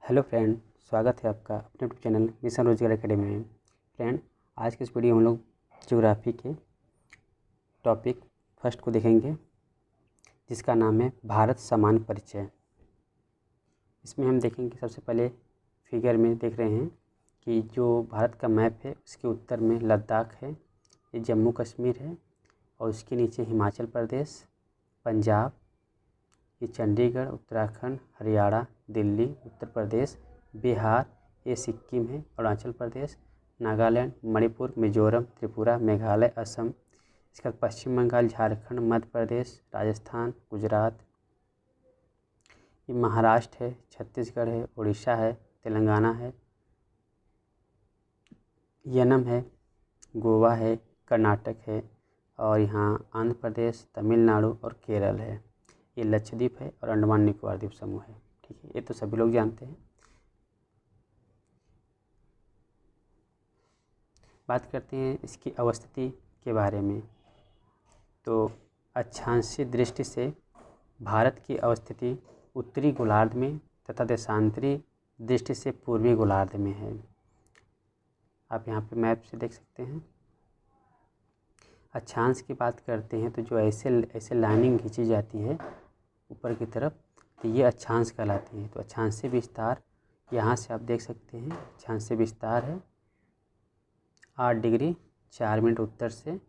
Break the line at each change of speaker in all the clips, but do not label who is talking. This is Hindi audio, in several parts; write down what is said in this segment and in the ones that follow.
हेलो फ्रेंड, स्वागत है आपका अपने यूट्यूब चैनल मिशन रोजगार एकेडमी में। फ्रेंड, आज के इस वीडियो में हम लोग ज्योग्राफी के टॉपिक फर्स्ट को देखेंगे, जिसका नाम है भारत सामान्य परिचय। इसमें हम देखेंगे सबसे पहले फिगर में देख रहे हैं कि जो भारत का मैप है उसके उत्तर में लद्दाख है, ये जम्मू कश्मीर है और उसके नीचे हिमाचल प्रदेश, पंजाब, ये चंडीगढ़, उत्तराखंड, हरियाणा, दिल्ली, उत्तर प्रदेश, बिहार, ये सिक्किम है, अरुणाचल प्रदेश, नागालैंड, मणिपुर, मिजोरम, त्रिपुरा, मेघालय, असम, इसके बाद पश्चिम बंगाल, झारखंड, मध्य प्रदेश, राजस्थान, गुजरात, ये महाराष्ट्र है, छत्तीसगढ़ है, उड़ीसा है, तेलंगाना है, यनम है, गोवा है, कर्नाटक है और यहाँ आंध्र प्रदेश, तमिलनाडु और केरल है। ये लक्षद्वीप है और अंडमान निकोबार द्वीप समूह है। ठीक है, ये तो सभी लोग जानते हैं। बात करते हैं इसकी अवस्थिति के बारे में। तो अक्षांशीय दृष्टि से भारत की अवस्थिति उत्तरी गोलार्ध में तथा देशांतरी दृष्टि से पूर्वी गोलार्ध में है। आप यहाँ पे मैप से देख सकते हैं। अक्षांश की बात करते हैं तो जो ऐसे लाइनिंग खींची जाती है ऊपर की तरफ, तो ये अक्षांश कहलाती है। तो अक्षांशीय विस्तार यहाँ से आप देख सकते हैं, अक्षांशीय विस्तार है 8 डिग्री 4 मिनट उत्तर से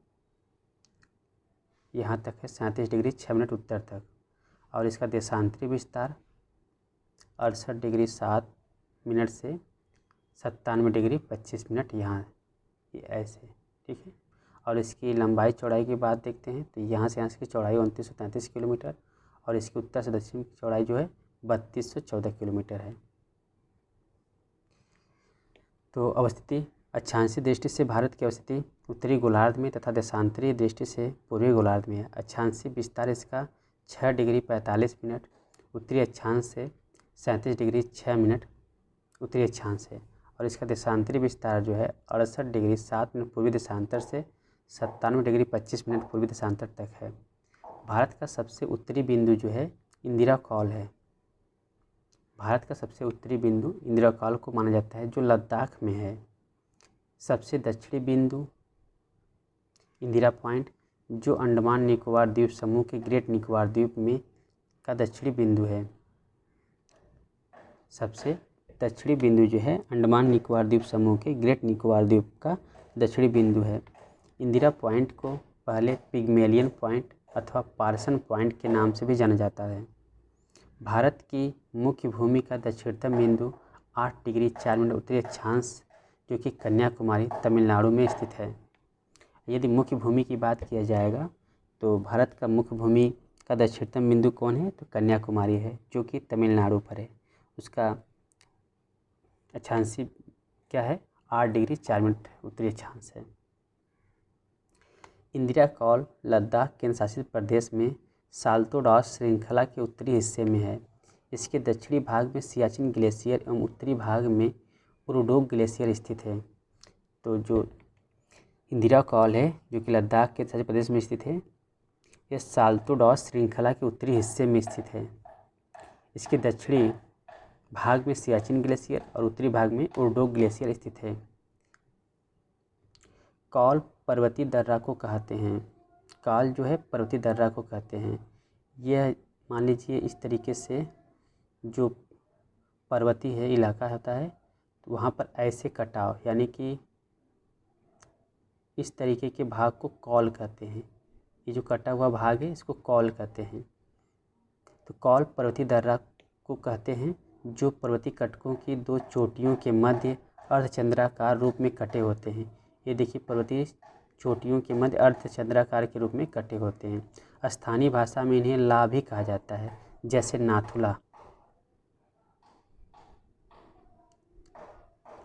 यहाँ तक है 37 डिग्री 6 मिनट उत्तर तक। और इसका देशांतरी विस्तार 68 डिग्री 7 मिनट से 97 डिग्री 25 मिनट यहाँ, ये ऐसे। ठीक है, और इसकी लंबाई चौड़ाई की बात देखते हैं तो यहाँ से की चौड़ाई 2933 किलोमीटर और इसकी उत्तर से दक्षिण की चौड़ाई जो है 3214 किलोमीटर है। तो अवस्थिति अक्षांशीय दृष्टि से भारत की अवस्थिति उत्तरी गोलार्ध में तथा देशांतरी दृष्टि से पूर्वी गोलार्ध में है। अक्षांशीय विस्तार इसका 6 डिग्री 45 मिनट उत्तरी अक्षांश से 37 डिग्री 6 मिनट उत्तरी अक्षांश है और इसका देशांतरी विस्तार जो है 68 डिग्री 7 मिनट पूर्वी देशांतर से 97 डिग्री 25 मिनट पूर्वी देशांतर तक है। भारत का सबसे उत्तरी बिंदु जो है इंदिरा कॉल है। भारत का सबसे उत्तरी बिंदु इंदिरा कॉल को माना जाता है, जो लद्दाख में है। सबसे दक्षिणी बिंदु इंदिरा पॉइंट, जो अंडमान निकोबार द्वीप समूह के ग्रेट निकोबार द्वीप में का दक्षिणी बिंदु है। सबसे दक्षिणी बिंदु जो है अंडमान निकोबार द्वीप समूह के ग्रेट निकोबार द्वीप का दक्षिणी बिंदु है। इंदिरा पॉइंट को पहले पिग्मेलियन पॉइंट अथवा पार्सन पॉइंट के नाम से भी जाना जाता है। भारत की मुख्य भूमि का दक्षिणतम बिंदु 8 डिग्री 4 मिनट उत्तरी अक्षांश, जो कि कन्याकुमारी तमिलनाडु में स्थित है। यदि मुख्य भूमि की बात किया जाएगा तो भारत का मुख्य भूमि का दक्षिणतम बिंदु कौन है, तो कन्याकुमारी है, जो कि तमिलनाडु पर है। उसका अक्षांशीय क्या है, 8 डिग्री 4 मिनट उत्तरी अक्षांश है। इंदिरा कॉल लद्दाख केंद्र शासित प्रदेश में साल्तोरॉस श्रृंखला के उत्तरी हिस्से में है। इसके दक्षिणी भाग में सियाचिन ग्लेशियर एवं उत्तरी भाग में उरुडोक ग्लेशियर स्थित है। तो जो इंदिरा कॉल है, जो कि लद्दाख के शासित प्रदेश में स्थित है, यह साल्तोरॉस श्रृंखला के उत्तरी हिस्से में स्थित है। इसके दक्षिणी भाग में सियाचिन ग्लेशियर और उत्तरी भाग में उरुडोक ग्लेशियर स्थित है। कॉल पर्वतीय दर्रा को कहते हैं। कॉल जो है पर्वतीय दर्रा को कहते हैं। यह मान लीजिए इस तरीके से जो पर्वतीय है इलाका होता है, तो वहाँ पर ऐसे कटाव, यानी कि इस तरीके के भाग को कॉल कहते हैं। ये जो कटा हुआ भाग है इसको कॉल कहते हैं। तो कॉल पर्वतीय दर्रा को कहते हैं, जो पर्वतीय कटकों की दो चोटियों के मध्य अर्धचंद्राकार रूप में कटे होते हैं। ये देखिए, पर्वतीय चोटियों के मध्य अर्धचंद्राकार के रूप में कटे होते हैं। स्थानीय भाषा में इन्हें ला भी कहा जाता है, जैसे नाथुला।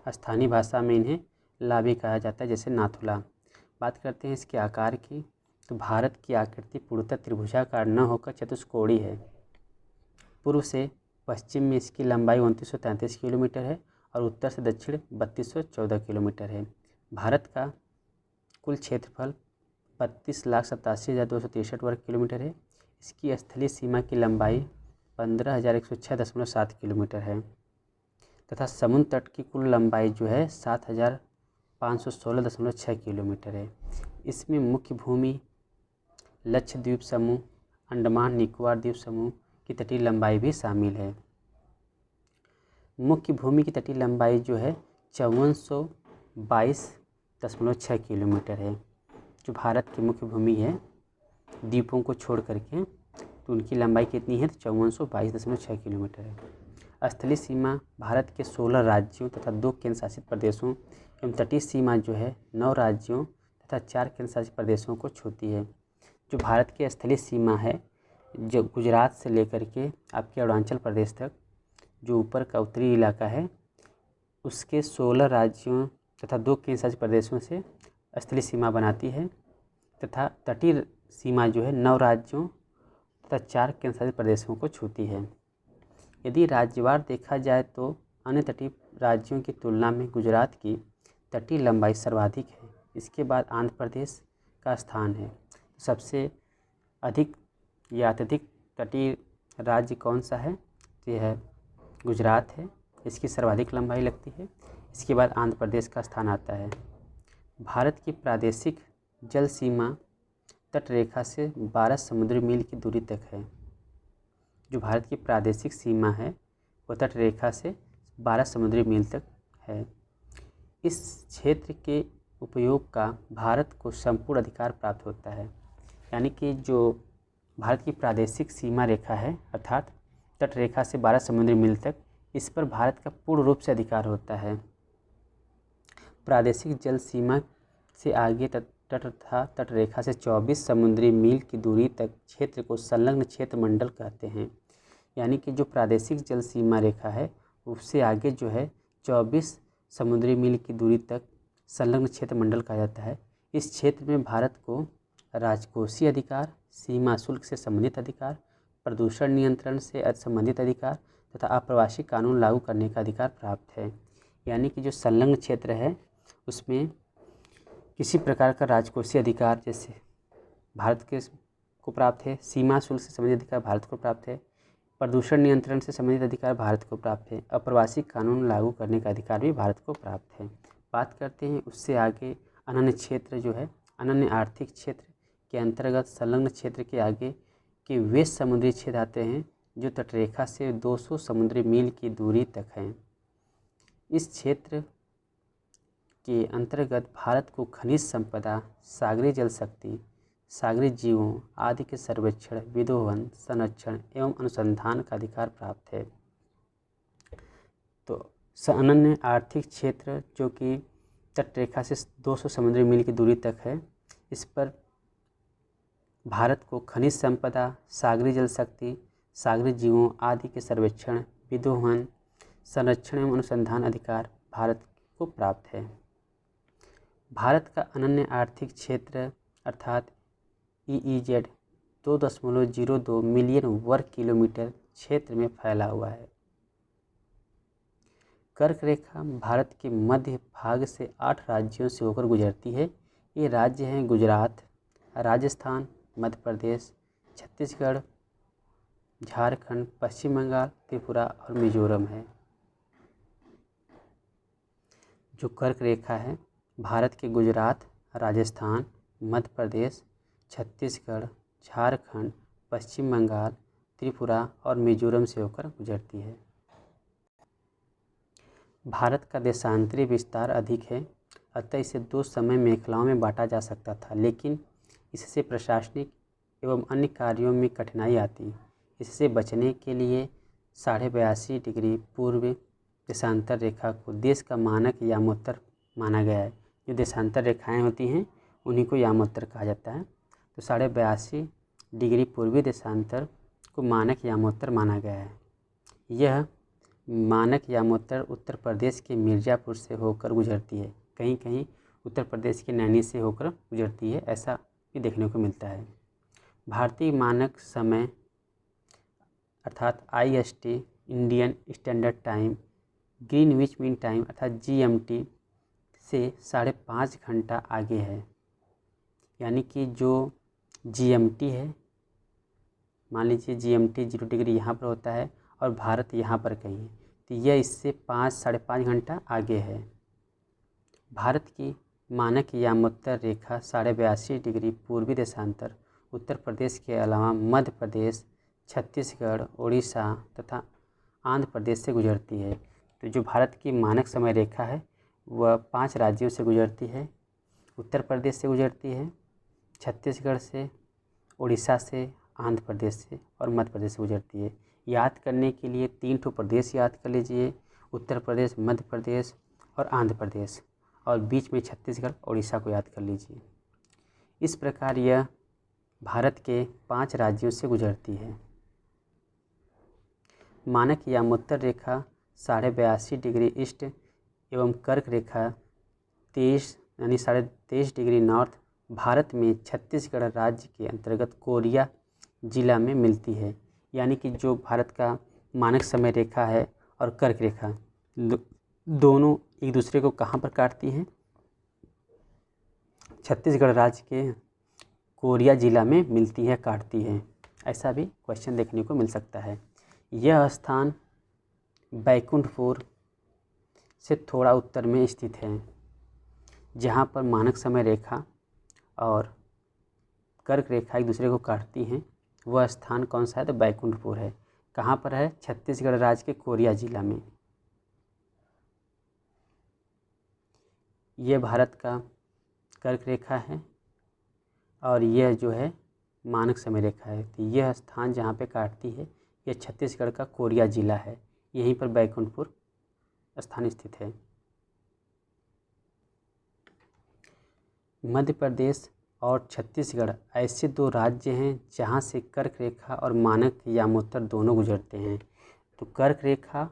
स्थानीय भाषा में इन्हें ला भी कहा जाता है, जैसे नाथुला। बात करते हैं इसके आकार की, तो भारत की आकृति पूर्णतः त्रिभुजाकार न होकर चतुष्कोणीय है। पूर्व से पश्चिम में इसकी लंबाई 2933 किलोमीटर है और उत्तर से दक्षिण 3214 किलोमीटर है। भारत का कुल क्षेत्रफल 32,87,263 वर्ग किलोमीटर है। इसकी स्थलीय सीमा की लंबाई 15,106.7 किलोमीटर है। तथा समुद्र तट की कुल लंबाई जो है 7516.6 किलोमीटर है। इसमें मुख्य भूमि लक्षद्वीप समूह, अंडमान निकोबार द्वीप समूह की तटीय लंबाई भी शामिल है। मुख्य भूमि की तटीय लंबाई जो है 5422.6 किलोमीटर है। जो भारत की मुख्य भूमि है द्वीपों को छोड़ करके, तो उनकी लंबाई कितनी है? तो 5422.6 किलोमीटर है। स्थलीय सीमा भारत के 16 राज्यों तथा 2 केंद्र शासित प्रदेशों एवं तटीय सीमा जो है 9 राज्यों तथा 4 केंद्र शासित प्रदेशों को छूती है। जो भारत की स्थलीय सीमा है, जो गुजरात से लेकर के आपके अरुणाचल प्रदेश तक, जो ऊपर का उत्तरी इलाका है, उसके 16 राज्यों तथा 2 केंद्र शासित प्रदेशों से स्थलीय सीमा बनाती है तथा तटीय सीमा जो है 9 राज्यों तथा 4 केंद्र शासित प्रदेशों को छूती है। यदि राज्यवार देखा जाए तो अन्य तटीय राज्यों की तुलना में गुजरात की तटीय लंबाई सर्वाधिक है। इसके बाद आंध्र प्रदेश का स्थान है। सबसे अधिक या अत्यधिक तटीय राज्य कौन सा है? तो यह है गुजरात है, इसकी सर्वाधिक लंबाई लगती है। इसके बाद आंध्र प्रदेश का स्थान आता है। भारत की प्रादेशिक जल सीमा तट रेखा से 12 समुद्री मील की दूरी तक है। जो भारत की प्रादेशिक सीमा है वो तट रेखा से 12 समुद्री मील तक है। इस क्षेत्र के उपयोग का भारत को संपूर्ण अधिकार प्राप्त होता है। यानी कि जो भारत की प्रादेशिक सीमा रेखा है अर्थात तट रेखा से 12 समुद्री मील तक, इस पर भारत का पूर्ण रूप से अधिकार होता है। प्रादेशिक जल सीमा से आगे तट तथा तट रेखा से 24 समुद्री मील की दूरी तक क्षेत्र को संलग्न क्षेत्र मंडल कहते हैं। यानी कि जो प्रादेशिक जल सीमा रेखा है उससे आगे जो है 24 समुद्री मील की दूरी तक संलग्न क्षेत्र मंडल कहा जाता है। इस क्षेत्र में भारत को राजकोषीय अधिकार, सीमा शुल्क से संबंधित अधिकार, प्रदूषण नियंत्रण से संबंधित अधिकार तथा अप्रवासी कानून लागू करने का अधिकार प्राप्त है। यानी कि जो संलग्न क्षेत्र है उसमें किसी प्रकार का राजकोषीय अधिकार जैसे भारत के को प्राप्त है, सीमा शुल्क से संबंधित अधिकार भारत को प्राप्त है, प्रदूषण नियंत्रण से संबंधित अधिकार भारत को प्राप्त है, अप्रवासी कानून लागू करने का अधिकार भी भारत को प्राप्त है। बात करते हैं उससे आगे अनन्य क्षेत्र जो है, अनन्य आर्थिक क्षेत्र के अंतर्गत संलग्न क्षेत्र के आगे के वे समुद्री क्षेत्र आते हैं जो तटरेखा से 200 समुद्री मील की दूरी तक हैं। इस क्षेत्र के अंतर्गत भारत को खनिज संपदा, सागरीय जल शक्ति, सागरीय जीवों आदि के सर्वेक्षण, विदोहन, संरक्षण एवं अनुसंधान का अधिकार प्राप्त है। तो अनन्य आर्थिक क्षेत्र जो कि तटरेखा से 200 समुद्री मील की दूरी तक है, इस पर भारत को खनिज संपदा, सागरीय जल शक्ति, सागरीय जीवों आदि के सर्वेक्षण, विदोहन, संरक्षण एवं अनुसंधान अधिकार भारत को प्राप्त है। भारत का अनन्य आर्थिक क्षेत्र अर्थात EEZ 2.02 मिलियन वर्ग किलोमीटर क्षेत्र में फैला हुआ है। कर्क रेखा भारत के मध्य भाग से 8 राज्यों से होकर गुजरती है। ये राज्य हैं गुजरात, राजस्थान, मध्य प्रदेश, छत्तीसगढ़, झारखंड, पश्चिम बंगाल, त्रिपुरा और मिजोरम है। जो कर्क रेखा है भारत के गुजरात, राजस्थान, मध्य प्रदेश, छत्तीसगढ़, झारखंड, पश्चिम बंगाल, त्रिपुरा और मिजोरम से होकर गुजरती है। भारत का देशांतरी विस्तार अधिक है, अतः इसे 2 समय मेखलाओं में बांटा जा सकता था, लेकिन इससे प्रशासनिक एवं अन्य कार्यों में कठिनाई आती। इससे बचने के लिए 82.5 डिग्री पूर्व देशांतर रेखा को देश का मानक यामोत्तर माना गया है। जो देशांतर रेखाएं होती हैं उन्हीं को यामोत्तर कहा जाता है। तो 82.5 डिग्री पूर्वी देशांतर को मानक यामोत्तर माना गया है। यह मानक यामोत्तर उत्तर प्रदेश के मिर्ज़ापुर से होकर गुजरती है, कहीं कहीं उत्तर प्रदेश के नैनी से होकर गुजरती है, ऐसा भी देखने को मिलता है। भारतीय मानक समय अर्थात IST Indian standard time, Greenwich mean time अर्थात GMT से 5.5 घंटा आगे है। यानी कि जो GMT है, मान लीजिए GMT 0 डिग्री यहाँ पर होता है और भारत यहाँ पर कहीं है, तो यह इससे 5-5.5 घंटा आगे है। भारत की मानक यामोत्तर रेखा 82.5 डिग्री पूर्वी देशांतर उत्तर प्रदेश के अलावा मध्य प्रदेश, छत्तीसगढ़, उड़ीसा तथा आंध्र प्रदेश से गुजरती है। तो जो भारत की मानक समय रेखा है वह 5 राज्यों से गुजरती है। उत्तर प्रदेश से गुजरती है, छत्तीसगढ़ से, उड़ीसा से, आंध्र प्रदेश से और मध्य प्रदेश से गुजरती है। याद करने के लिए 3 ठो प्रदेश याद कर लीजिए, उत्तर प्रदेश, मध्य प्रदेश और आंध्र प्रदेश, और बीच में छत्तीसगढ़, उड़ीसा को याद कर लीजिए। इस प्रकार यह भारत के 5 राज्यों से गुजरती है। मानक यामोत्तर रेखा 82.5 डिग्री ईस्ट एवं कर्क रेखा 23 डिग्री नॉर्थ भारत में छत्तीसगढ़ राज्य के अंतर्गत कोरिया जिला में मिलती है। यानी कि जो भारत का मानक समय रेखा है और कर्क रेखा दोनों एक दूसरे को कहाँ पर काटती हैं? छत्तीसगढ़ राज्य के कोरिया जिला में मिलती है, काटती है। ऐसा भी क्वेश्चन देखने को मिल सकता है। यह स्थान बैकुंठपुर से थोड़ा उत्तर में स्थित है। जहाँ पर मानक समय रेखा और कर्क रेखा एक दूसरे को काटती हैं, वह स्थान कौन सा है? तो बैकुंठपुर है। कहाँ पर है? छत्तीसगढ़ राज्य के कोरिया जिला में। यह भारत का कर्क रेखा है और यह जो है मानक समय रेखा है। तो यह स्थान जहाँ पे काटती है यह छत्तीसगढ़ का कोरिया जिला है। यहीं पर बैकुंठपुर स्थान स्थित है। मध्य प्रदेश और छत्तीसगढ़ ऐसे 2 राज्य हैं जहाँ से कर्क रेखा और मानक यामोत्तर दोनों गुजरते हैं। तो कर्क रेखा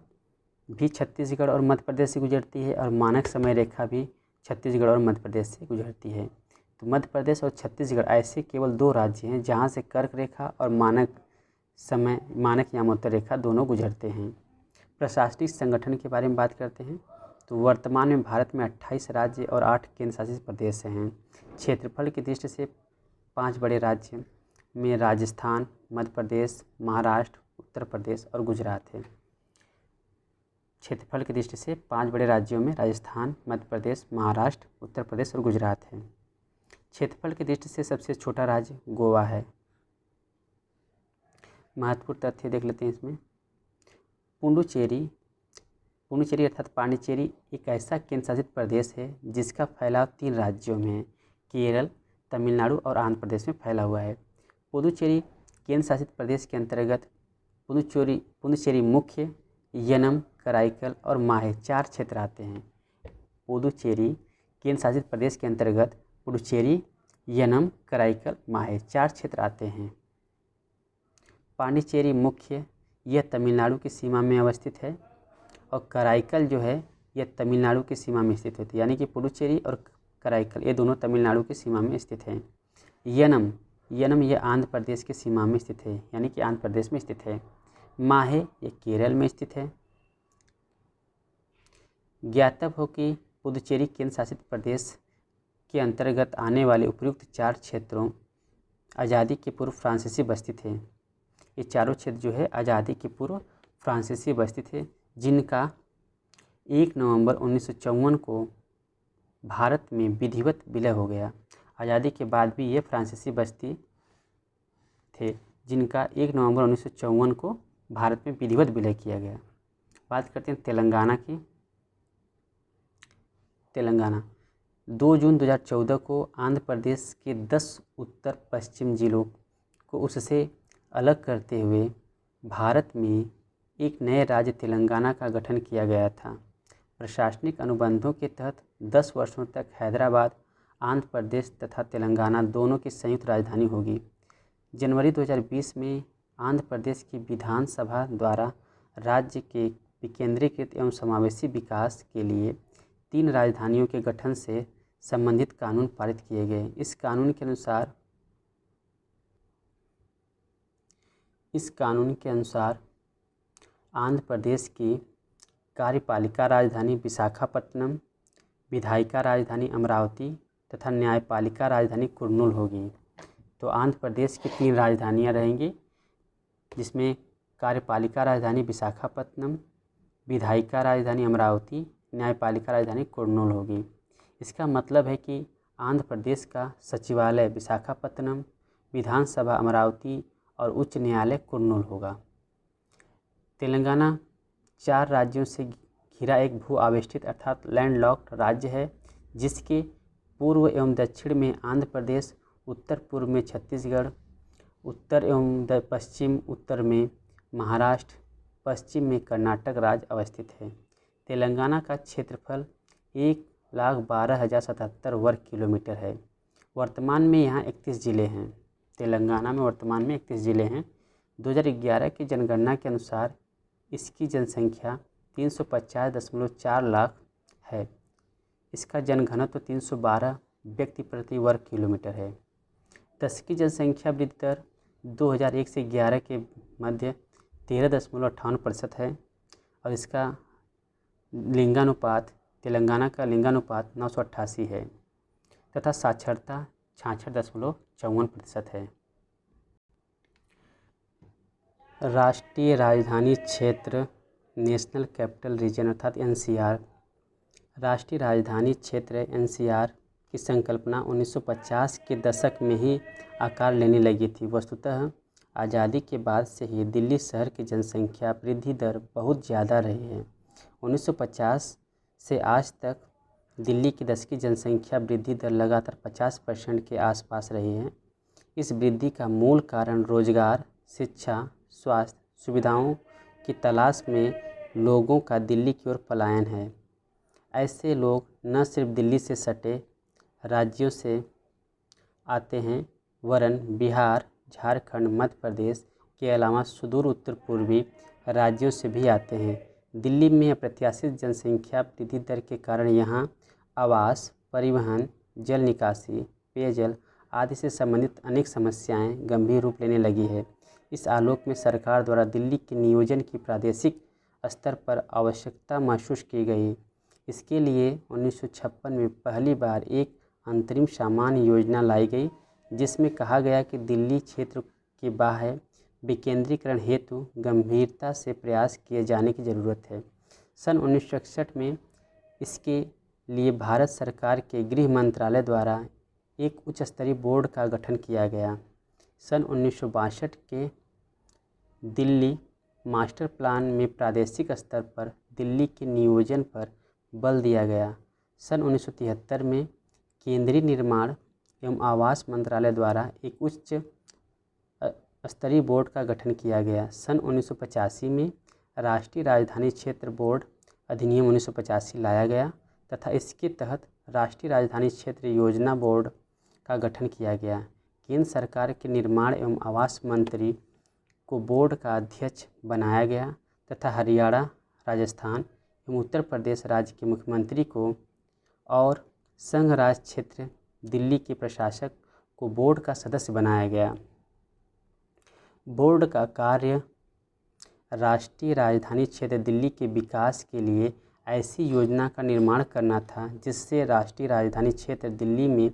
भी छत्तीसगढ़ और मध्य प्रदेश से गुजरती है और मानक समय रेखा भी छत्तीसगढ़ और मध्य प्रदेश से गुजरती है। तो मध्य प्रदेश और छत्तीसगढ़ ऐसे केवल 2 राज्य हैं जहाँ से कर्क रेखा और मानक यामोत्तर रेखा दोनों गुजरते हैं। प्रशासनिक संगठन के बारे में बात करते हैं। तो वर्तमान में भारत में 28 राज्य और 8 केंद्र शासित प्रदेश हैं। क्षेत्रफल की दृष्टि से 5 बड़े राज्य में राजस्थान, मध्य प्रदेश, महाराष्ट्र, उत्तर प्रदेश और गुजरात है। क्षेत्रफल की दृष्टि से 5 बड़े राज्यों में राजस्थान, मध्य प्रदेश, महाराष्ट्र, उत्तर प्रदेश और गुजरात है। क्षेत्रफल की दृष्टि से सबसे छोटा राज्य गोवा है। महत्वपूर्ण तथ्य देख लेते हैं इसमें। पुडुचेरी अर्थात पांडिचेरी एक ऐसा केंद्र शासित प्रदेश है जिसका फैलाव 3 राज्यों में है, केरल, तमिलनाडु और आंध्र प्रदेश में फैला हुआ है। पुडुचेरी केंद्र शासित प्रदेश के अंतर्गत पुडुचेरी मुख्य, यनम, कराईकल और माहे 4 क्षेत्र आते हैं। पुडुचेरी केंद्र शासित प्रदेश के अंतर्गत पुडुचेरी, यनम, कराईकल, माहे 4 क्षेत्र आते हैं। पांडिचेरी मुख्य यह तमिलनाडु की सीमा में अवस्थित है और कराईकल जो है यह तमिलनाडु की सीमा में स्थित होती है। यानी कि पुडुचेरी और कराईकल ये दोनों तमिलनाडु की सीमा में स्थित हैं। यनम यह आंध्र प्रदेश की सीमा में स्थित है, यानी कि आंध्र प्रदेश में स्थित है। माहे ये केरल में स्थित है। ज्ञातव्य हो कि पुडुचेरी केंद्र शासित प्रदेश के अंतर्गत आने वाले उपयुक्त 4 क्षेत्रों आज़ादी के पूर्व फ्रांसीसी बस्ती थे। ये चारों क्षेत्र जो है आज़ादी के पूर्व फ्रांसीसी बस्ती थे, जिनका 1 नवंबर 1954 को भारत में विधिवत विलय हो गया। आज़ादी के बाद भी ये फ्रांसीसी बस्ती थे, जिनका 1 नवंबर 1954 को भारत में विधिवत विलय किया गया। बात करते हैं तेलंगाना की। तेलंगाना 2 जून 2014 को आंध्र प्रदेश के 10 उत्तर पश्चिम जिलों को उससे अलग करते हुए भारत में एक नए राज्य तेलंगाना का गठन किया गया था। प्रशासनिक अनुबंधों के तहत 10 वर्षों तक हैदराबाद, आंध्र प्रदेश तथा तेलंगाना दोनों की संयुक्त राजधानी होगी। जनवरी 2020 में आंध्र प्रदेश की विधानसभा द्वारा राज्य के विकेंद्रीकृत एवं समावेशी विकास के लिए 3 राजधानियों के गठन से संबंधित कानून पारित किए गए। इस कानून के अनुसार आंध्र प्रदेश की कार्यपालिका राजधानी विशाखापट्टनम, विधायिका राजधानी अमरावती तथा न्यायपालिका राजधानी कुर्नूल होगी। तो आंध्र प्रदेश की 3 राजधानियाँ रहेंगी, जिसमें कार्यपालिका राजधानी विशाखापट्टनम, विधायिका राजधानी अमरावती, न्यायपालिका राजधानी कुर्नूल होगी। इसका मतलब है कि आंध्र प्रदेश का सचिवालय विशाखापत्तनम, विधानसभा अमरावती और उच्च न्यायालय कुर्नूल होगा। तेलंगाना 4 राज्यों से घिरा एक भू आवेष्टित अर्थात लैंडलॉक्ड राज्य है, जिसके पूर्व एवं दक्षिण में आंध्र प्रदेश, उत्तर पूर्व में छत्तीसगढ़, उत्तर एवं पश्चिम उत्तर में महाराष्ट्र, पश्चिम में कर्नाटक राज्य अवस्थित है। तेलंगाना का क्षेत्रफल 1,12,077 वर्ग किलोमीटर है। वर्तमान में यहाँ 31 ज़िले हैं। तेलंगाना में वर्तमान में 31 ज़िले हैं। 2011 की जनगणना के अनुसार इसकी जनसंख्या 350.4 लाख है। इसका जनघनत्व 312 व्यक्ति प्रति वर्ग किलोमीटर है। दशकीय जनसंख्या वृद्धि दर 2001 से 11 के मध्य 13.58% है और इसका लिंगानुपात, तेलंगाना का लिंगानुपात 988 है तथा साक्षरता 66.54% है। राष्ट्रीय राजधानी क्षेत्र नेशनल कैपिटल रीजन अर्थात NCR। राष्ट्रीय राजधानी क्षेत्र NCR की संकल्पना 1950 के दशक में ही आकार लेने लगी थी। वस्तुतः आज़ादी के बाद से ही दिल्ली शहर की जनसंख्या वृद्धि दर बहुत ज़्यादा रही है। 1950 से आज तक दिल्ली की दशकीय जनसंख्या वृद्धि दर लगातार 50% के आसपास रही है। इस वृद्धि का मूल कारण रोजगार, शिक्षा, स्वास्थ्य सुविधाओं की तलाश में लोगों का दिल्ली की ओर पलायन है। ऐसे लोग न सिर्फ दिल्ली से सटे राज्यों से आते हैं वरन बिहार, झारखंड, मध्य प्रदेश के अलावा सुदूर उत्तर पूर्वी राज्यों से भी आते हैं। दिल्ली में अप्रत्याशित जनसंख्या वृद्धि दर के कारण यहाँ आवास, परिवहन, जल निकासी, पेयजल आदि से संबंधित अनेक समस्याएं गंभीर रूप लेने लगी है। इस आलोक में सरकार द्वारा दिल्ली के नियोजन की प्रादेशिक स्तर पर आवश्यकता महसूस की गई। इसके लिए 1956 में पहली बार एक अंतरिम सामान्य योजना लाई गई, जिसमें कहा गया कि दिल्ली क्षेत्र के बाह्य विकेंद्रीकरण हेतु गंभीरता से प्रयास किए जाने की ज़रूरत है। सन 1961 में इसके लिए भारत सरकार के गृह मंत्रालय द्वारा एक उच्च स्तरीय बोर्ड का गठन किया गया। सन 1962 के दिल्ली मास्टर प्लान में प्रादेशिक स्तर पर दिल्ली के नियोजन पर बल दिया गया। सन 1973 में केंद्रीय निर्माण एवं आवास मंत्रालय द्वारा एक उच्च स्तरीय बोर्ड का गठन किया गया। सन 1985 में राष्ट्रीय राजधानी क्षेत्र बोर्ड अधिनियम 1985 लाया गया तथा इसके तहत राष्ट्रीय राजधानी क्षेत्र योजना बोर्ड का गठन किया गया। केंद्र सरकार के निर्माण एवं आवास मंत्री को बोर्ड का अध्यक्ष बनाया गया तथा हरियाणा, राजस्थान एवं उत्तर प्रदेश राज्य के मुख्यमंत्री को और संघ राज क्षेत्र दिल्ली के प्रशासक को बोर्ड का सदस्य बनाया गया। बोर्ड का कार्य राष्ट्रीय राजधानी क्षेत्र दिल्ली के विकास के लिए ऐसी योजना का निर्माण करना था जिससे राष्ट्रीय राजधानी क्षेत्र दिल्ली में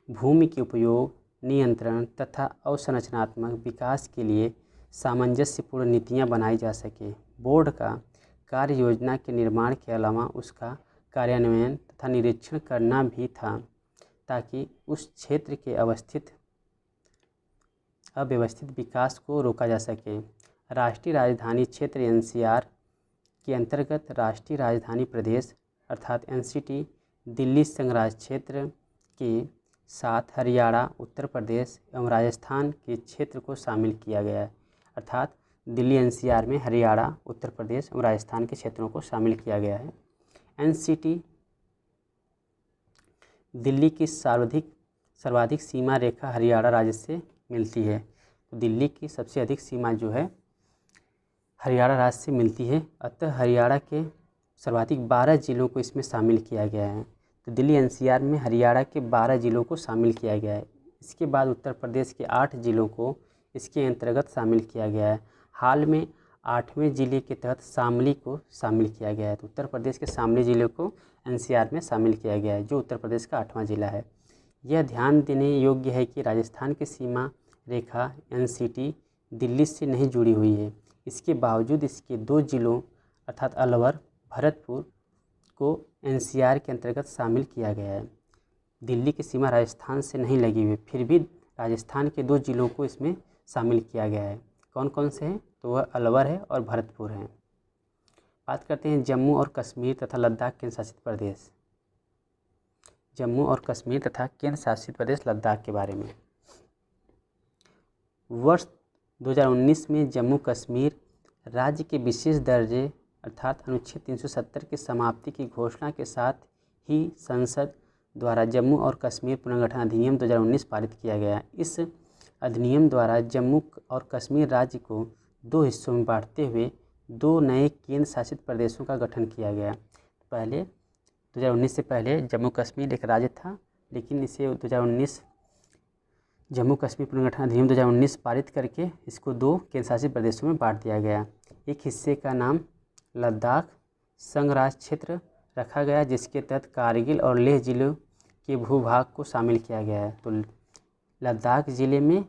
भूमि के उपयोग, नियंत्रण तथा अवसंरचनात्मक विकास के लिए सामंजस्यपूर्ण नीतियां बनाई जा सके। बोर्ड का कार्य योजना के निर्माण के अलावा उसका कार्यान्वयन तथा निरीक्षण करना भी था ताकि उस क्षेत्र के अव्यवस्थित विकास को रोका जा सके। राष्ट्रीय राजधानी क्षेत्र NCR के अंतर्गत राष्ट्रीय राजधानी प्रदेश अर्थात NCT, दिल्ली संघ राज क्षेत्र के साथ हरियाणा, उत्तर प्रदेश एवं राजस्थान के क्षेत्र को शामिल किया गया है। अर्थात दिल्ली NCR में हरियाणा, उत्तर प्रदेश एवं राजस्थान के क्षेत्रों को शामिल किया गया है। NCT दिल्ली की सर्वाधिक सीमा रेखा हरियाणा राज्य से मिलती है। तो दिल्ली की सबसे अधिक सीमा जो है हरियाणा राज्य से मिलती है। अतः हरियाणा के सर्वाधिक 12 जिलों को इसमें शामिल किया गया है। तो दिल्ली NCR में हरियाणा के 12 जिलों को शामिल किया गया है। इसके बाद उत्तर प्रदेश के 8 जिलों को इसके अंतर्गत शामिल किया गया है। हाल में 8वें जिले के तहत शामली को शामिल किया गया है। तो उत्तर प्रदेश के शामली जिले को NCR में शामिल किया गया है, जो उत्तर प्रदेश का 8वां जिला है। यह ध्यान देने योग्य है कि राजस्थान की सीमा रेखा NCT दिल्ली से नहीं जुड़ी हुई है। इसके बावजूद इसके 2 जिलों अर्थात अलवर, भरतपुर को एनसीआर के अंतर्गत शामिल किया गया है। दिल्ली की सीमा राजस्थान से नहीं लगी हुई, फिर भी राजस्थान के 2 जिलों को इसमें शामिल किया गया है। कौन कौन से हैं? तो वह अलवर है और भरतपुर हैं। बात करते हैं जम्मू और कश्मीर तथा लद्दाख केंद्र शासित प्रदेश। जम्मू और कश्मीर तथा केंद्र शासित प्रदेश लद्दाख के बारे में। वर्ष 2019 में जम्मू कश्मीर राज्य के विशेष दर्जे अर्थात अनुच्छेद 370 की समाप्ति की घोषणा के साथ ही संसद द्वारा जम्मू और कश्मीर पुनर्गठन अधिनियम 2019 पारित किया गया। इस अधिनियम द्वारा जम्मू और कश्मीर राज्य को 2 हिस्सों में बांटते हुए 2 नए केंद्र शासित प्रदेशों का गठन किया गया। पहले 2019 से पहले जम्मू कश्मीर एक राज्य था, लेकिन इसे 2019 जम्मू कश्मीर पुनर्गठन अधिनियम 2019 पारित करके इसको 2 केंद्र शासित प्रदेशों में बांट दिया गया। एक हिस्से का नाम लद्दाख संघ राज्य क्षेत्र रखा गया, जिसके तहत कारगिल और लेह जिलों के भूभाग को शामिल किया गया है। तो लद्दाख ज़िले में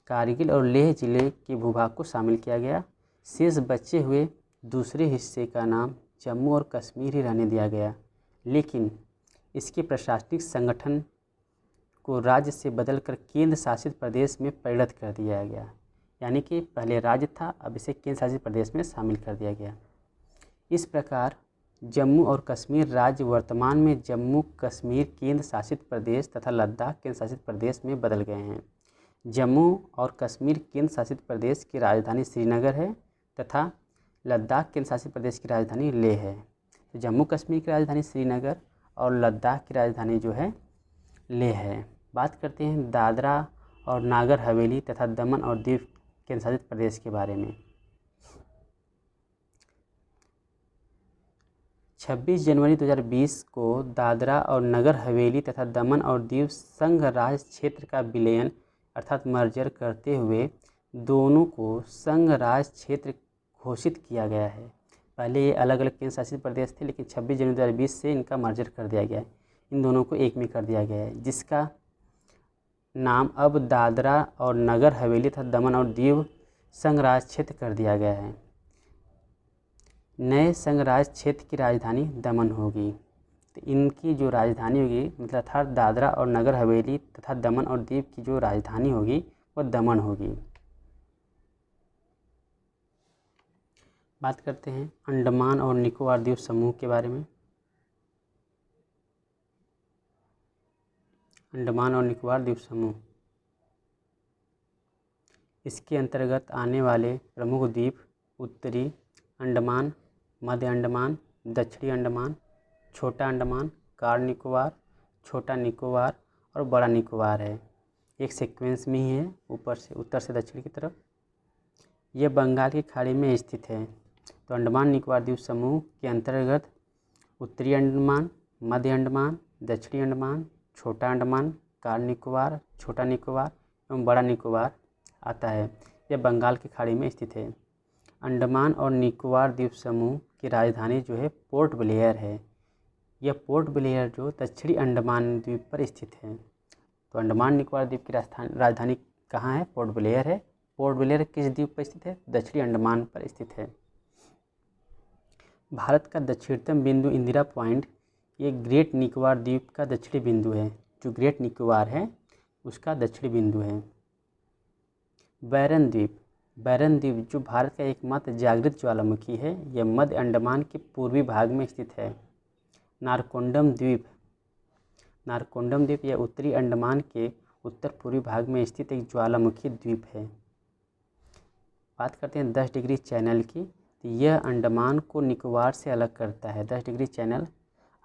कारगिल और लेह जिले के भूभाग को शामिल किया गया। शेष बचे हुए दूसरे हिस्से का नाम जम्मू और कश्मीर ही रहने दिया गया, लेकिन इसके प्रशासनिक संगठन को राज्य से बदलकर केंद्र शासित प्रदेश में परिणत कर दिया गया। यानी कि पहले राज्य था, अब इसे केंद्र शासित प्रदेश में शामिल कर दिया गया। इस प्रकार जम्मू और कश्मीर राज्य वर्तमान में जम्मू कश्मीर केंद्र शासित प्रदेश तथा लद्दाख केंद्र शासित प्रदेश में बदल गए हैं। जम्मू और कश्मीर केंद्र शासित प्रदेश की राजधानी श्रीनगर है तथा लद्दाख केंद्र शासित प्रदेश की राजधानी लेह है। तो जम्मू कश्मीर की राजधानी श्रीनगर और लद्दाख की राजधानी जो है लेह है। बात करते हैं दादरा और नागर हवेली तथा दमन और दीव केंद्र शासित प्रदेश के बारे में। 26 जनवरी 2020 को दादरा और नगर हवेली तथा दमन और दीव संघ राज्य क्षेत्र का विलयन अर्थात मर्जर करते हुए दोनों को संघ राज्य क्षेत्र घोषित किया गया है। पहले ये अलग अलग केंद्र शासित प्रदेश थे, लेकिन 26 जनवरी 2020 से इनका मर्जर कर दिया गया है। इन दोनों को एक में कर दिया गया है, जिसका नाम अब दादरा और नगर हवेली तथा दमन और दीव संघ राज्य क्षेत्र कर दिया गया है। नए संघ राज्य क्षेत्र की राजधानी दमन होगी। तो इनकी जो राजधानी होगी मतलब अर्थात दादरा और नगर हवेली तथा दमन और दीव की जो राजधानी होगी वह दमन होगी। बात करते हैं अंडमान और निकोबार द्वीप समूह के बारे में। अंडमान और निकोबार द्वीप समूह, इसके अंतर्गत आने वाले प्रमुख द्वीप उत्तरी अंडमान, मध्य अंडमान, दक्षिणी अंडमान, छोटा अंडमान, कार निकोबार, छोटा निकोबार और बड़ा निकोबार है। एक सीक्वेंस में ही है, ऊपर से उत्तर से दक्षिण की तरफ। यह बंगाल की खाड़ी में स्थित है। तो अंडमान निकोबार द्वीप समूह के अंतर्गत उत्तरी अंडमान, मध्य अंडमान, दक्षिणी अंडमान, छोटा अंडमान, कार निकोबार, छोटा निकोबार एवं बड़ा निकोबार आता है। यह बंगाल की खाड़ी में स्थित है। अंडमान और निकोबार द्वीप समूह की राजधानी जो है पोर्ट ब्लेयर है। यह पोर्ट ब्लेयर जो दक्षिणी अंडमान द्वीप पर स्थित है। तो अंडमान निकोबार द्वीप की राजधानी कहाँ है? पोर्ट ब्लेयर है। पोर्ट ब्लेयर किस द्वीप पर स्थित है? दक्षिणी अंडमान पर स्थित है। भारत का दक्षिणतम बिंदु इंदिरा पॉइंट ये ग्रेट निकोबार द्वीप का दक्षिणी बिंदु है। जो ग्रेट निकोबार है उसका दक्षिणी बिंदु है। बैरन द्वीप, बैरन द्वीप जो भारत का एकमात्र जागृत ज्वालामुखी है, यह मध्य अंडमान के पूर्वी भाग में स्थित है। नारकोंडम द्वीप, नारकोंडम द्वीप यह उत्तरी अंडमान के उत्तर पूर्वी भाग में स्थित एक ज्वालामुखी द्वीप है। बात करते हैं 10 डिग्री चैनल की। तो यह अंडमान को निकोबार से अलग करता है। 10 डिग्री चैनल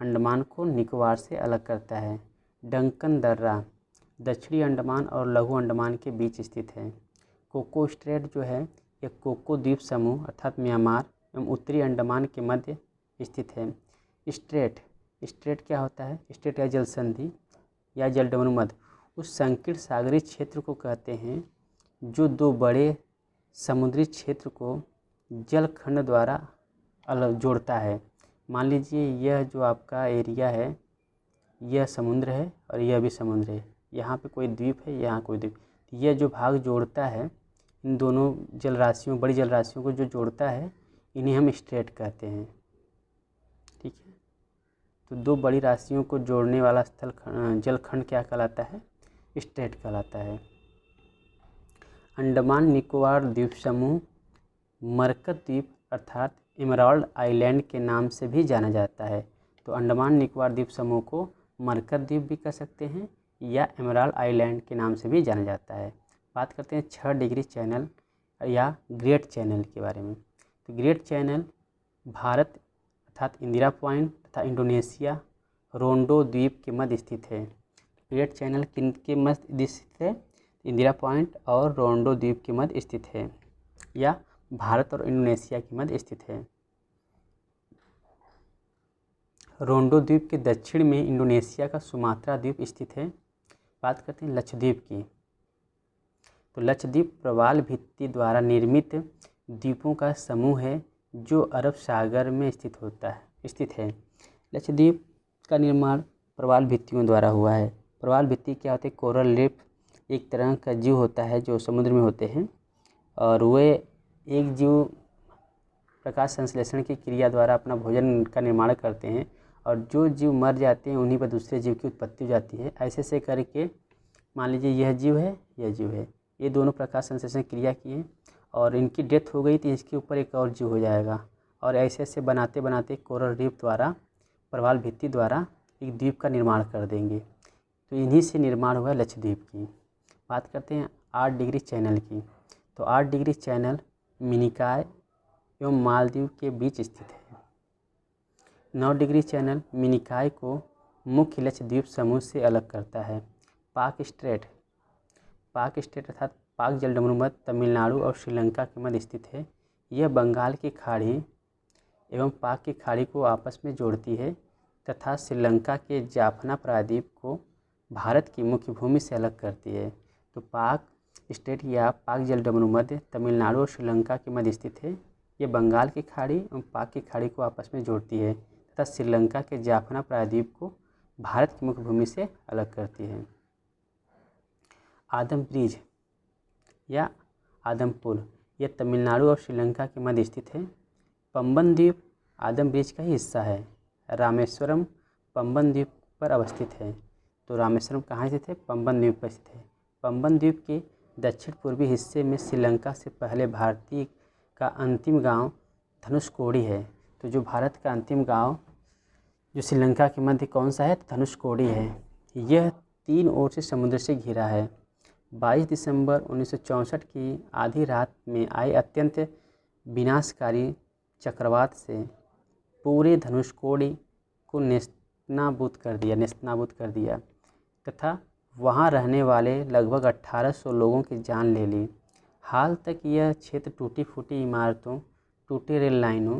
अंडमान को निकोबार से अलग करता है। डंकन दर्रा दक्षिणी अंडमान और लघु अंडमान के बीच स्थित है। कोको स्ट्रेट जो है यह कोको द्वीप समूह अर्थात म्यांमार एवं उत्तरी अंडमान के मध्य स्थित है। स्ट्रेट, स्ट्रेट क्या होता है? स्ट्रेट या जल संधि या जलडमरू मध्य उस संकीर्ण सागरीय क्षेत्र को कहते हैं जो 2 बड़े समुद्री क्षेत्र को जलखंड द्वारा अलग जोड़ता है। मान लीजिए यह जो आपका एरिया है यह समुद्र है और यह भी समुद्र है। यहाँ पे कोई द्वीप है, यहाँ कोई द्वीप। यह जो भाग जोड़ता है इन दोनों जल राशियों, बड़ी जल राशियों को जो जोड़ता है, इन्हें हम स्ट्रेट कहते हैं। ठीक है, तो दो बड़ी राशियों को जोड़ने वाला जलखंड क्या कहलाता है? स्ट्रेट कहलाता है। अंडमान निकोबार द्वीप समूह मरकत द्वीप अर्थात एमराल्ड आइलैंड के नाम से भी जाना जाता है। तो अंडमान निकोबार द्वीप समूह को मरकत द्वीप भी कह सकते हैं या एमराल्ड आइलैंड के नाम से भी जाना जाता है। बात करते हैं 6 डिग्री चैनल या ग्रेट चैनल के बारे में। तो ग्रेट चैनल भारत अर्थात इंदिरा पॉइंट तथा इंडोनेशिया रोंडो द्वीप के मध्य स्थित है। ग्रेट चैनल किन के मध्य स्थित है? इंदिरा पॉइंट और रोंडो द्वीप के मध्य स्थित है या भारत और इंडोनेशिया के मध्य स्थित है। रोंडो द्वीप के दक्षिण में इंडोनेशिया का सुमात्रा द्वीप स्थित है। बात करते हैं लक्षद्वीप की। तो लक्षद्वीप प्रवाल भित्ति द्वारा निर्मित द्वीपों का समूह है जो अरब सागर में स्थित है। लक्षद्वीप का निर्माण प्रवाल भित्तियों द्वारा हुआ है। प्रवाल भित्ति क्या होते हैं? कोरल रीफ एक तरह का जीव होता है जो समुद्र में होते हैं और वे एक जीव प्रकाश संश्लेषण की क्रिया द्वारा अपना भोजन का निर्माण करते हैं और जो जीव मर जाते हैं उन्हीं पर दूसरे जीव की उत्पत्ति हो जाती है। ऐसे करके मान लीजिए यह जीव है, यह जीव है, ये दोनों प्रकाश संश्लेषण क्रिया किए और इनकी डेथ हो गई तो इसके ऊपर एक और जीव हो जाएगा और ऐसे बनाते बनाते कोरल रीफ द्वारा प्रवाल भित्ति द्वारा एक द्वीप का निर्माण कर देंगे। तो इन्हीं से निर्माण हुआ लक्षद्वीप की। बात करते हैं 8 डिग्री चैनल की। तो 8 डिग्री चैनल मिनिकॉय एवं मालदीव के बीच स्थित है। 9 डिग्री चैनल मिनिकॉय को मुख्य लक्षद्वीप समूह से अलग करता है। पाक स्ट्रेट अर्थात पाक जलमग्न तमिलनाडु और श्रीलंका के मध्य स्थित है। यह बंगाल की खाड़ी एवं पाक की खाड़ी को आपस में जोड़ती है तथा श्रीलंका के जाफना प्रायद्वीप को भारत की मुख्य भूमि से अलग करती है। तो पाक स्टेट या पाक जलमग्न तमिलनाडु और श्रीलंका के मध्य स्थित है। ये बंगाल की खाड़ी एवं पाक की खाड़ी को आपस में जोड़ती है तथा श्रीलंका के जाफना प्रायद्वीप को भारत की मुख्य भूमि से अलग करती है। आदम ब्रिज या आदम पुल यह तमिलनाडु और श्रीलंका के मध्य स्थित है। पंबन द्वीप आदम ब्रिज का ही हिस्सा है। रामेश्वरम पंबन द्वीप पर अवस्थित है। तो रामेश्वरम कहाँ स्थित है? पंबन द्वीप पर स्थित है। पंबन द्वीप के दक्षिण पूर्वी हिस्से में श्रीलंका से पहले भारतीय का अंतिम गांव धनुषकोडी है। तो जो भारत का अंतिम गांव जो श्रीलंका के मध्य कौन सा है? धनुषकोडी है। यह 3 ओर से समुद्र से घिरा है। 22 दिसंबर 1964 की आधी रात में आए अत्यंत विनाशकारी चक्रवात से पूरे धनुषकोडी को नेस्तनाबूद कर दिया तथा वहां रहने वाले लगभग 1800 लोगों की जान ले ली। हाल तक यह क्षेत्र टूटी फूटी इमारतों, टूटे रेल लाइनों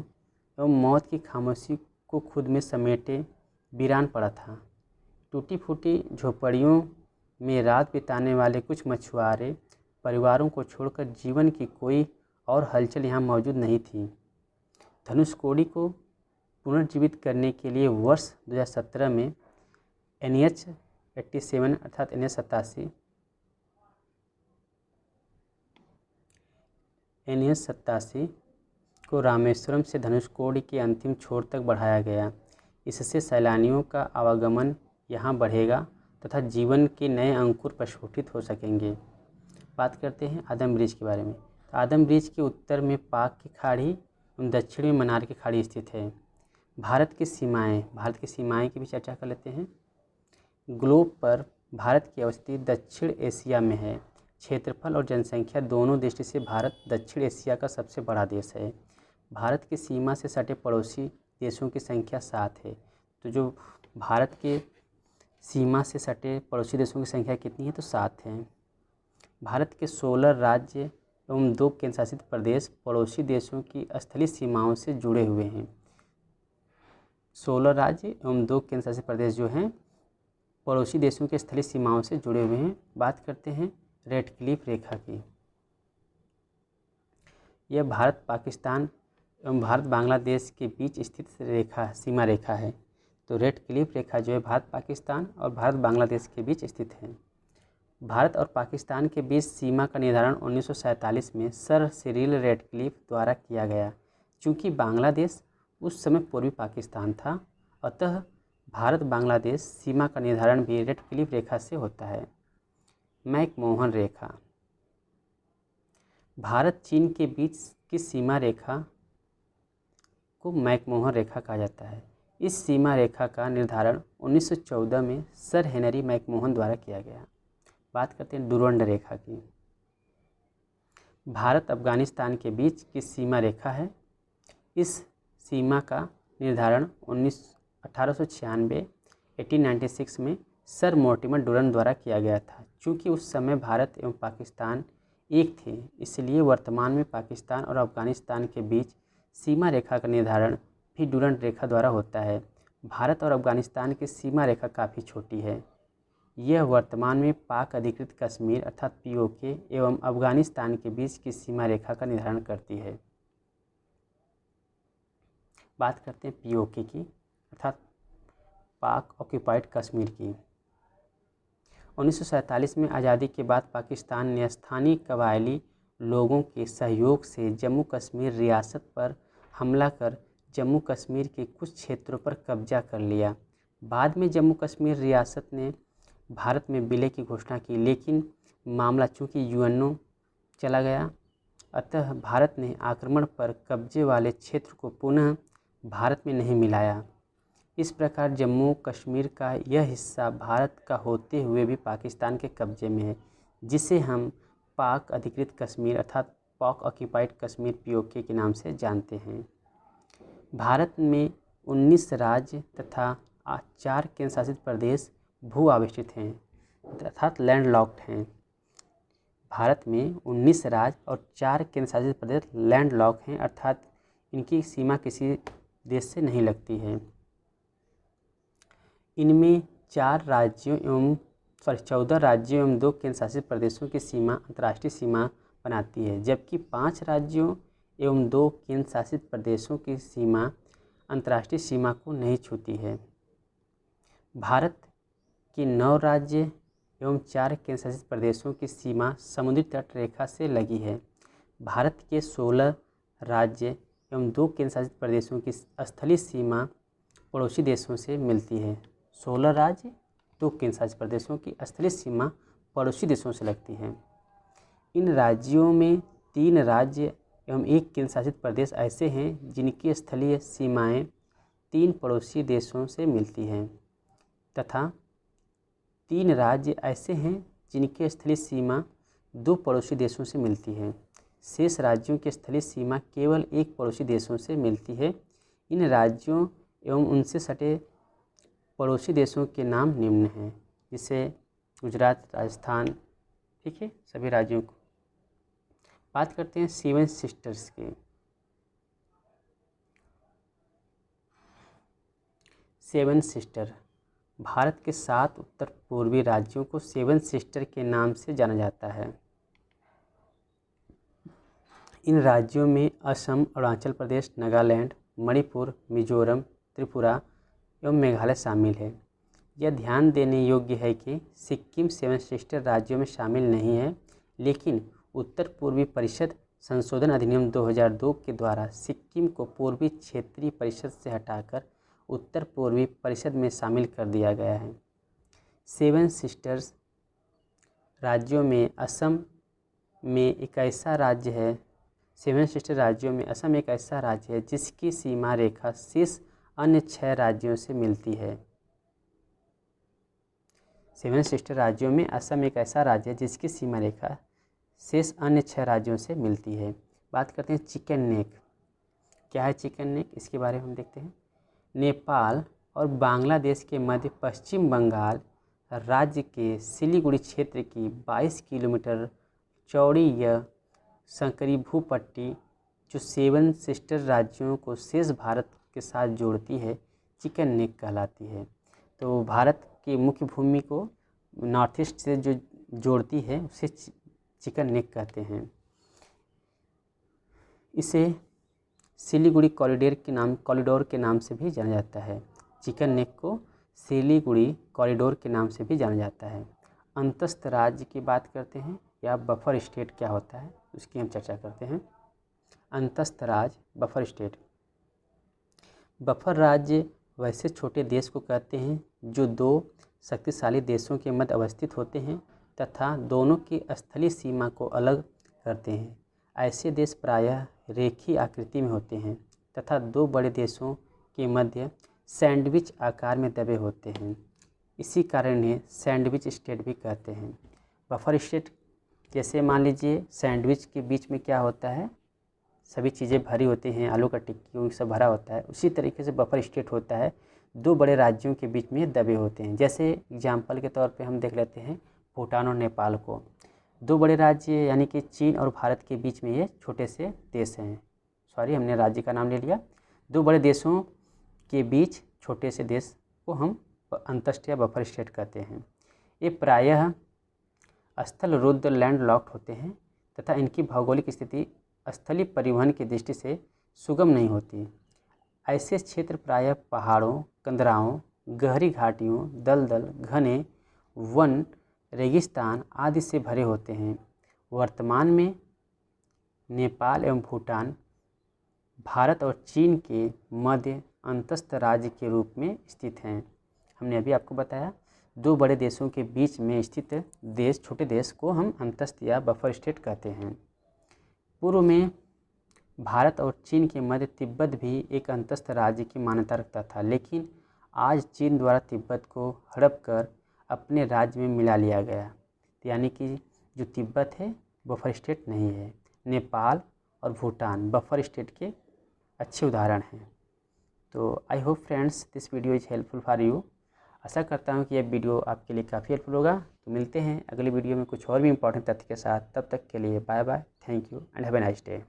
एवं मौत की खामोशी को खुद में समेटे वीरान पड़ा था। टूटी फूटी झोपड़ियों में रात बिताने वाले कुछ मछुआरे परिवारों को छोड़कर जीवन की कोई और हलचल यहाँ मौजूद नहीं थी। धनुषकोडी को पुनर्जीवित करने के लिए वर्ष 2017 में NH87 अर्थात NH87 को रामेश्वरम से धनुषकोडी के अंतिम छोर तक बढ़ाया गया। इससे सैलानियों का आवागमन यहाँ बढ़ेगा तथा जीवन के नए अंकुर प्रस्फुटित हो सकेंगे। बात करते हैं आदम ब्रिज के बारे में। तो आदम ब्रिज के उत्तर में पाक की खाड़ी एवं दक्षिण में मन्नार की खाड़ी स्थित है। भारत की सीमाएं की भी चर्चा कर लेते हैं। ग्लोब पर भारत की अवस्थिति दक्षिण एशिया में है। क्षेत्रफल और जनसंख्या दोनों दृष्टि से भारत दक्षिण एशिया का सबसे बड़ा देश है। भारत की सीमा से सटे पड़ोसी देशों की संख्या 7 है। तो जो भारत के सीमा से सटे पड़ोसी देशों की संख्या कितनी है? तो 7 है। भारत के 16 राज्य एवं 2 केंद्रशासित प्रदेश पड़ोसी देशों की स्थलीय सीमाओं से जुड़े हुए हैं। 16 राज्य एवं 2 केंद्रशासित प्रदेश जो हैं पड़ोसी देशों के स्थलीय सीमाओं से जुड़े हुए हैं। बात करते हैं रेडक्लिफ रेखा की। यह भारत पाकिस्तान एवं भारत बांग्लादेश के बीच स्थित सीमा रेखा है। तो रेडक्लिफ रेखा जो है भारत पाकिस्तान और भारत बांग्लादेश के बीच स्थित है। भारत और पाकिस्तान के बीच सीमा का निर्धारण 1947 में सर सिरिल रेडक्लिफ द्वारा किया गया, चूँकि बांग्लादेश उस समय पूर्वी पाकिस्तान था, अतः भारत बांग्लादेश सीमा का निर्धारण भी रेड क्लिफ रेखा से होता है। मैकमोहन रेखा, भारत चीन के बीच की सीमा रेखा को मैकमोहन रेखा कहा जाता है। इस सीमा रेखा का निर्धारण 1914 में सर हेनरी मैकमोहन द्वारा किया गया। बात करते हैं डुरंड रेखा की। भारत अफगानिस्तान के बीच की सीमा रेखा है। इस सीमा का निर्धारण 1896 में सर मोर्टिमर डुरंड द्वारा किया गया था। चूँकि उस समय भारत एवं पाकिस्तान एक थे, इसलिए वर्तमान में पाकिस्तान और अफगानिस्तान के बीच सीमा रेखा का निर्धारण भी डुरंड रेखा द्वारा होता है। भारत और अफगानिस्तान की सीमा रेखा काफ़ी छोटी है। यह वर्तमान में पाक अधिकृत कश्मीर अर्थात पीओके एवं अफगानिस्तान के बीच की सीमा रेखा का निर्धारण करती है। बात करते हैं पीओके की अर्थात पाक ऑक्यूपाइड कश्मीर की। 1947 में आज़ादी के बाद पाकिस्तान ने स्थानीय कबायली लोगों के सहयोग से जम्मू कश्मीर रियासत पर हमला कर जम्मू कश्मीर के कुछ क्षेत्रों पर कब्जा कर लिया। बाद में जम्मू कश्मीर रियासत ने भारत में विलय की घोषणा की, लेकिन मामला चूँकि यूएनओ चला गया, अतः भारत ने आक्रमण पर कब्जे वाले क्षेत्र को पुनः भारत में नहीं मिलाया। इस प्रकार जम्मू कश्मीर का यह हिस्सा भारत का होते हुए भी पाकिस्तान के कब्जे में है, जिसे हम पाक अधिकृत कश्मीर अर्थात पाक ऑक्यूपाइड कश्मीर पीओके के नाम से जानते हैं। भारत में 19 राज्य तथा 4 केंद्र शासित प्रदेश भू आवेशित हैं अर्थात लैंडलॉक्ड हैं। भारत में 19 राज्य और 4 केंद्र शासित प्रदेश लैंडलॉक हैं अर्थात इनकी सीमा किसी देश से नहीं लगती है। इनमें 14 राज्यों एवं 2 केंद्र शासित प्रदेशों की सीमा अंतर्राष्ट्रीय सीमा बनाती है, जबकि 5 राज्यों एवं 2 केंद्र शासित प्रदेशों की सीमा अंतर्राष्ट्रीय सीमा को नहीं छूती है। भारत के 9 राज्य एवं 4 केंद्र शासित प्रदेशों की सीमा समुद्री तट रेखा से लगी है। भारत के 16 राज्य एवं 2 केंद्र शासित प्रदेशों की स्थलीय सीमा पड़ोसी देशों से मिलती है। 16 राज्य 2 केंद्र शासित प्रदेशों की स्थलीय सीमा पड़ोसी देशों से लगती है। इन राज्यों में 3 राज्य एवं 1 केंद्र शासित प्रदेश ऐसे हैं जिनकी स्थलीय सीमाएं 3 पड़ोसी देशों से मिलती हैं तथा 3 राज्य ऐसे हैं जिनकी स्थलीय सीमा 2 पड़ोसी देशों से मिलती है। शेष राज्यों की स्थलीय सीमा केवल 1 पड़ोसी देशों से मिलती है। इन राज्यों एवं उनसे सटे पड़ोसी देशों के नाम निम्न हैं, जिसे गुजरात, राजस्थान, ठीक है, सभी राज्यों को। बात करते हैं 7 सिस्टर्स के। 7 सिस्टर, भारत के 7 उत्तर पूर्वी राज्यों को 7 सिस्टर के नाम से जाना जाता है। इन राज्यों में असम, अरुणाचल प्रदेश, नागालैंड, मणिपुर, मिजोरम, त्रिपुरा एवं मेघालय शामिल है। यह ध्यान देने योग्य है कि सिक्किम 7 सिस्टर राज्यों में शामिल नहीं है, लेकिन उत्तर पूर्वी परिषद संशोधन अधिनियम 2002 के द्वारा सिक्किम को पूर्वी क्षेत्रीय परिषद से हटाकर उत्तर पूर्वी परिषद में शामिल कर दिया गया है। 7 सिस्टर्स राज्यों में असम में एक ऐसा राज्य है 7 सिस्टर राज्यों में असम एक ऐसा राज्य है जिसकी सीमा रेखा शेष अन्य 6 राज्यों से मिलती है। 7 सिस्टर राज्यों में असम एक ऐसा राज्य है जिसकी सीमा रेखा शेष अन्य 6 राज्यों से मिलती है। बात करते हैं चिकन नेक। क्या है चिकन नेक, इसके बारे में हम देखते हैं। नेपाल और बांग्लादेश के मध्य पश्चिम बंगाल राज्य के सिलीगुड़ी क्षेत्र की 22 किलोमीटर चौड़ी यह संकरी भूपट्टी जो 7 सिस्टर राज्यों को शेष भारत के साथ जोड़ती है, चिकन नेक कहलाती है। तो भारत की मुख्य भूमि को नॉर्थ ईस्ट से जो जोड़ती है उसे चिकन नेक कहते हैं। इसे सिलीगुड़ी कॉरिडोर के नाम से भी जाना जाता है। चिकन नेक को सिलीगुड़ी कॉरिडोर के नाम से भी जाना जाता है। अंतस्थ राज्य की बात करते हैं या बफर स्टेट क्या होता है उसकी हम चर्चा करते हैं। अंतस्थ राज्य बफर स्टेट, बफर राज्य वैसे छोटे देश को कहते हैं जो दो शक्तिशाली देशों के मध्य अवस्थित होते हैं तथा दोनों की स्थलीय सीमा को अलग करते हैं। ऐसे देश प्रायः रेखीय आकृति में होते हैं तथा दो बड़े देशों के मध्य सैंडविच आकार में दबे होते हैं। इसी कारण इन्हें सैंडविच स्टेट भी कहते हैं। बफर स्टेट जैसे मान लीजिए सैंडविच के बीच में क्या होता है, सभी चीज़ें भरी होती हैं, आलू का टिक्की सब भरा होता है, उसी तरीके से बफर स्टेट होता है, दो बड़े राज्यों के बीच में दबे होते हैं। जैसे एग्जाम्पल के तौर पे हम देख लेते हैं भूटान और नेपाल को। दो बड़े राज्य यानी कि चीन और भारत के बीच में ये छोटे से देश हैं। सॉरी, हमने राज्य का नाम ले लिया। दो बड़े देशों के बीच छोटे से देश को हम अंतस्थ या बफर स्टेट कहते हैं। ये प्रायः स्थल रुद्ध लैंड लॉक्ड होते हैं तथा इनकी भौगोलिक स्थिति स्थलीय परिवहन की दृष्टि से सुगम नहीं होती। ऐसे क्षेत्र प्रायः पहाड़ों, कंदराओं, गहरी घाटियों, दलदल, घने वन, रेगिस्तान आदि से भरे होते हैं। वर्तमान में नेपाल एवं भूटान भारत और चीन के मध्य अंतस्थ राज्य के रूप में स्थित हैं। हमने अभी आपको बताया दो बड़े देशों के बीच में स्थित देश, छोटे देश को हम अंतस्थ या बफर स्टेट कहते हैं। पूर्व में भारत और चीन के मध्य तिब्बत भी एक अंतस्थ राज्य की मान्यता रखता था, लेकिन आज चीन द्वारा तिब्बत को हड़प कर अपने राज्य में मिला लिया गया। यानी कि जो तिब्बत है बफर स्टेट नहीं है। नेपाल और भूटान बफर स्टेट के अच्छे उदाहरण हैं। तो I hope friends this video is helpful for you. आशा करता हूँ कि यह वीडियो आपके लिए काफ़ी हेल्पफुल होगा। तो मिलते हैं अगले वीडियो में कुछ और भी इंपॉर्टेंट तथ्य के साथ। तब तक के लिए bye bye, thank you and have a nice day.